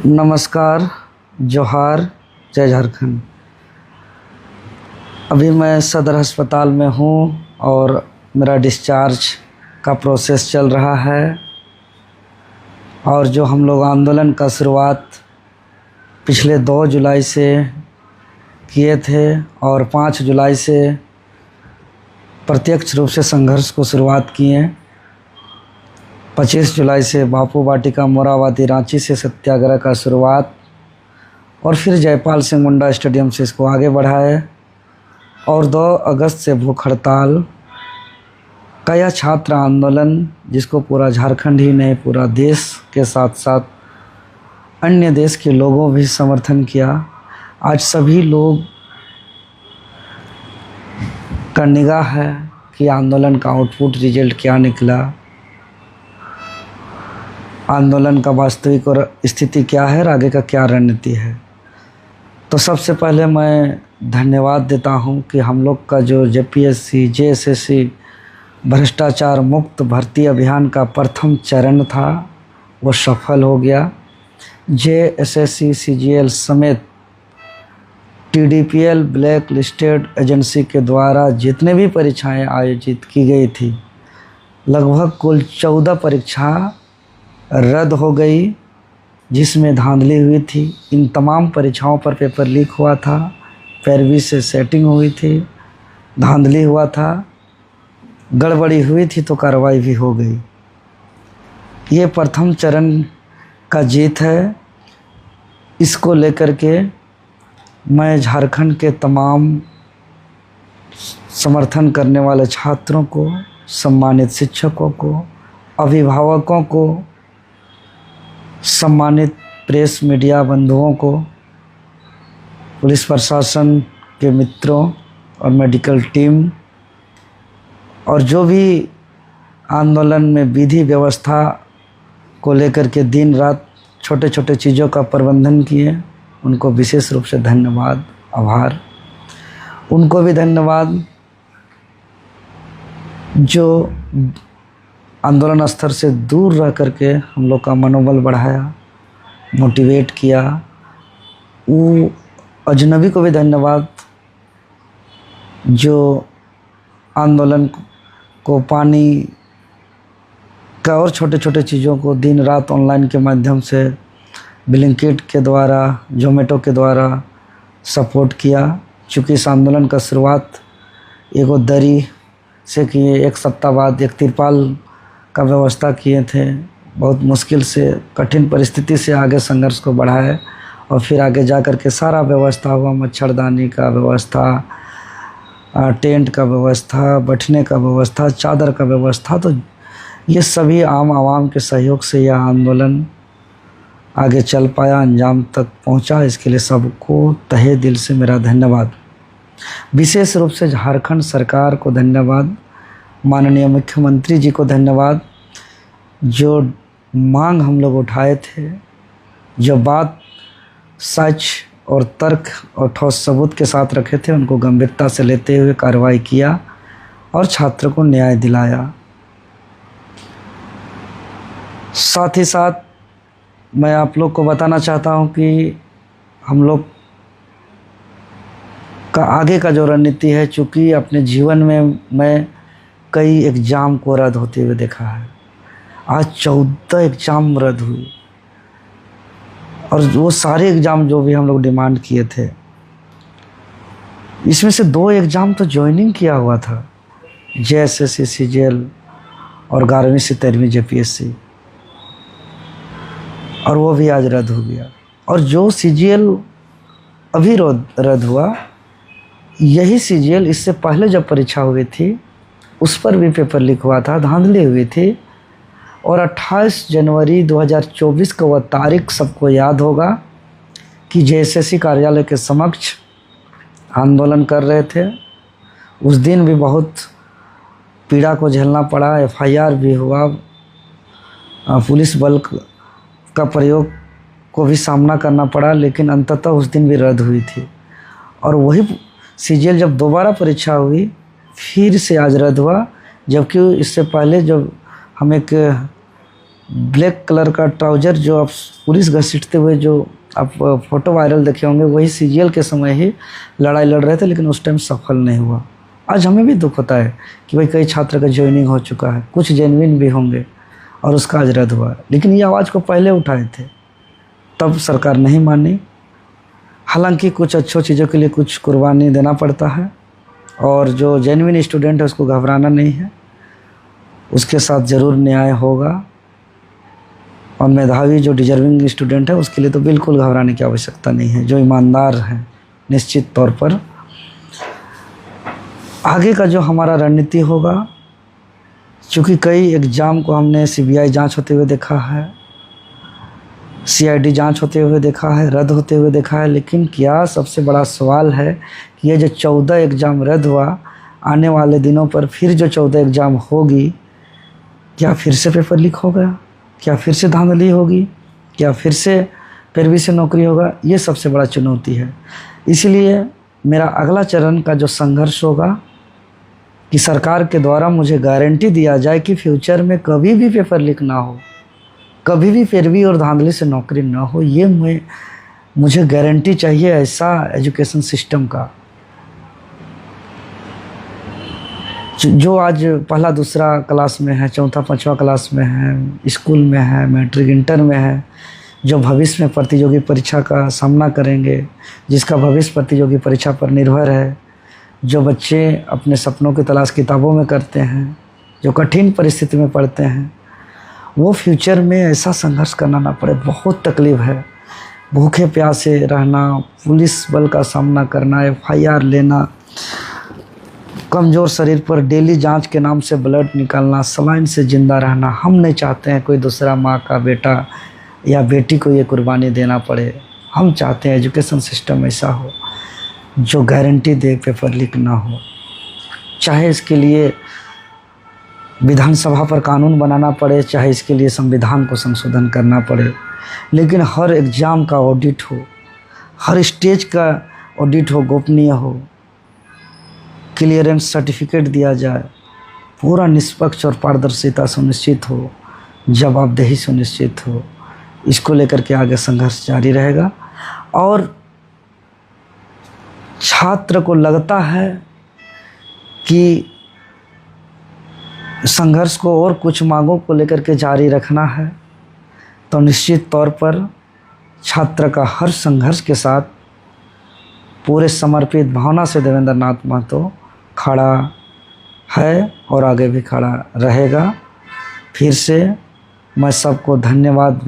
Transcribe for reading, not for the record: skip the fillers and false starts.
नमस्कार, जोहार, जय झारखंड। अभी मैं सदर अस्पताल में हूँ और मेरा डिस्चार्ज का प्रोसेस चल रहा है। और जो हम लोग आंदोलन का शुरुआत पिछले 2 जुलाई से किए थे और 5 जुलाई से प्रत्यक्ष रूप से संघर्ष को शुरुआत किए। 25 जुलाई से बापू वाटिका मोराबादी रांची से सत्याग्रह का शुरुआत और फिर जयपाल सिंह मुंडा स्टेडियम से इसको आगे बढ़ाए और 2 अगस्त से भूख हड़ताल का यह छात्र आंदोलन, जिसको पूरा झारखंड ही नहीं पूरा देश के साथ साथ अन्य देश के लोगों भी समर्थन किया। आज सभी लोग का निगाह है कि आंदोलन का आउटपुट रिजल्ट क्या निकला, आंदोलन का वास्तविक और स्थिति क्या है और आगे का क्या रणनीति है। तो सबसे पहले मैं धन्यवाद देता हूं कि हम लोग का जो जेपीएससी जेएसएससी भ्रष्टाचार मुक्त भर्ती अभियान का प्रथम चरण था वो सफल हो गया। जेएसएससी सीजीएल समेत टीडीपीएल ब्लैक लिस्टेड एजेंसी के द्वारा जितने भी परीक्षाएं आयोजित की गई थी, लगभग कुल 14 परीक्षा रद्द हो गई, जिसमें धांधली हुई थी। इन तमाम परीक्षाओं पर पेपर लीक हुआ था, पैरवी से सेटिंग हुई थी, धांधली हुआ था, गड़बड़ी हुई थी तो कार्रवाई भी हो गई। ये प्रथम चरण का जीत है। इसको लेकर के मैं झारखंड के तमाम समर्थन करने वाले छात्रों को, सम्मानित शिक्षकों को, अभिभावकों को, सम्मानित प्रेस मीडिया बंधुओं को, पुलिस प्रशासन के मित्रों और मेडिकल टीम और जो भी आंदोलन में विधि व्यवस्था को लेकर के दिन रात छोटे छोटे चीज़ों का प्रबंधन किए, उनको विशेष रूप से धन्यवाद, आभार। उनको भी धन्यवाद जो आंदोलन स्तर से दूर रह करके हम लोग का मनोबल बढ़ाया, मोटिवेट किया। वो अजनबी को भी धन्यवाद जो आंदोलन को पानी का और छोटे छोटे चीज़ों को दिन रात ऑनलाइन के माध्यम से ब्लिंकिट के द्वारा, जोमेटो के द्वारा सपोर्ट किया। चूँकि इस आंदोलन का शुरुआत एगो दरी से किए, 1 सप्ताह बाद एक तिरपाल का व्यवस्था किए थे। बहुत मुश्किल से, कठिन परिस्थिति से आगे संघर्ष को बढ़ाए और फिर आगे जा कर के सारा व्यवस्था हुआ, मच्छरदानी का व्यवस्था, टेंट का व्यवस्था, बैठने का व्यवस्था, चादर का व्यवस्था। तो ये सभी आम आवाम के सहयोग से यह आंदोलन आगे चल पाया, अंजाम तक पहुंचा। इसके लिए सबको तहे दिल से मेरा धन्यवाद। विशेष रूप से झारखंड सरकार को धन्यवाद, माननीय मुख्यमंत्री जी को धन्यवाद। जो मांग हम लोग उठाए थे, जो बात सच और तर्क और ठोस सबूत के साथ रखे थे, उनको गंभीरता से लेते हुए कार्रवाई किया और छात्र को न्याय दिलाया। साथ ही साथ मैं आप लोग को बताना चाहता हूं कि हम लोग का आगे का जो रणनीति है, चूँकि अपने जीवन में मैं कई एग्ज़ाम को रद्द होते हुए देखा है। आज 14 एग्ज़ाम रद्द हुई और वो सारे एग्ज़ाम जो भी हम लोग डिमांड किए थे, इसमें से 2 एग्ज़ाम तो ज्वाइनिंग किया हुआ था, जेएसएससी सीजीएल और 11वीं से 13वीं जेपीएससी, और वो भी आज रद्द हो गया। और जो सीजीएल अभी रद्द हुआ, यही सीजीएल इससे पहले जब परीक्षा हुई थी उस पर भी पेपर लीक हुआ था, धांधली हुई थी। और 28 जनवरी 2024 का वह तारीख सबको याद होगा कि जेएसएससी कार्यालय के समक्ष आंदोलन कर रहे थे। उस दिन भी बहुत पीड़ा को झेलना पड़ा, एफआईआर भी हुआ, पुलिस बल का प्रयोग को भी सामना करना पड़ा, लेकिन अंततः उस दिन भी रद्द हुई थी। और वही सीजीएल जब दोबारा परीक्षा हुई फिर से आज रद्द हुआ, जबकि इससे पहले जब हम एक ब्लैक कलर का ट्राउजर जो आप पुलिस घसीटते हुए जो आप फोटो वायरल देखे होंगे, वही सीजीएल के समय ही लड़ाई लड़ रहे थे, लेकिन उस टाइम सफल नहीं हुआ। आज हमें भी दुख होता है कि भाई कई छात्र का ज्वाइनिंग हो चुका है, कुछ जेन्युइन भी होंगे और उसका आज रद्द हुआ, लेकिन ये आवाज़ को पहले उठाए थे, तब सरकार नहीं मानी। हालांकि कुछ अच्छी चीज़ों के लिए कुछ कुर्बानी देना पड़ता है, और जो जेन्युइन स्टूडेंट है उसको घबराना नहीं है, उसके साथ ज़रूर न्याय होगा। और मेधावी जो डिजर्विंग स्टूडेंट है उसके लिए तो बिल्कुल घबराने की आवश्यकता नहीं है, जो ईमानदार हैं निश्चित तौर पर। आगे का जो हमारा रणनीति होगा, चूँकि कई एग्ज़ाम को हमने सीबीआई जांच होते हुए देखा है, सीआईडी जांच होते हुए देखा है, रद्द होते हुए देखा है, लेकिन क्या सबसे बड़ा सवाल है कि ये जो 14 एग्ज़ाम रद्द हुआ, आने वाले दिनों पर फिर जो 14 एग्ज़ाम होगी, क्या फिर से पेपर लीक होगा, क्या फिर से धांधली होगी, क्या फिर से पैरवी से नौकरी होगा? ये सबसे बड़ा चुनौती है। इसलिए मेरा अगला चरण का जो संघर्ष होगा कि सरकार के द्वारा मुझे गारंटी दिया जाए कि फ्यूचर में कभी भी पेपर लीक ना हो, कभी भी पैरवी और धांधली से नौकरी ना हो। ये मुझे गारंटी चाहिए ऐसा एजुकेशन सिस्टम का, जो आज पहला दूसरा क्लास में है, चौथा पांचवा क्लास में है, स्कूल में है, मैट्रिक इंटर में है, जो भविष्य में प्रतियोगी परीक्षा का सामना करेंगे, जिसका भविष्य प्रतियोगी परीक्षा पर निर्भर है, जो बच्चे अपने सपनों की तलाश किताबों में करते हैं, जो कठिन परिस्थिति में पढ़ते हैं, वो फ्यूचर में ऐसा संघर्ष करना ना पड़े। बहुत तकलीफ़ है, भूखे प्यासे रहना, पुलिस बल का सामना करना, FIR लेना, कमज़ोर शरीर पर डेली जांच के नाम से ब्लड निकालना, सलाइन से ज़िंदा रहना। हम नहीं चाहते हैं कोई दूसरा माँ का बेटा या बेटी को ये कुर्बानी देना पड़े। हम चाहते हैं एजुकेशन सिस्टम ऐसा हो जो गारंटी दे पेपर लीक ना हो, चाहे इसके लिए विधानसभा पर कानून बनाना पड़े, चाहे इसके लिए संविधान को संशोधन करना पड़े, लेकिन हर एग्ज़ाम का ऑडिट हो, हर स्टेज का ऑडिट हो, गोपनीय हो, क्लियरेंस सर्टिफिकेट दिया जाए, पूरा निष्पक्ष और पारदर्शिता सुनिश्चित हो, जवाबदेही सुनिश्चित हो। इसको लेकर के आगे संघर्ष जारी रहेगा। और छात्र को लगता है कि संघर्ष को और कुछ मांगों को लेकर के जारी रखना है, तो निश्चित तौर पर छात्र का हर संघर्ष के साथ पूरे समर्पित भावना से देवेंद्र नाथ महतो खड़ा है और आगे भी खड़ा रहेगा। फिर से मैं सबको धन्यवाद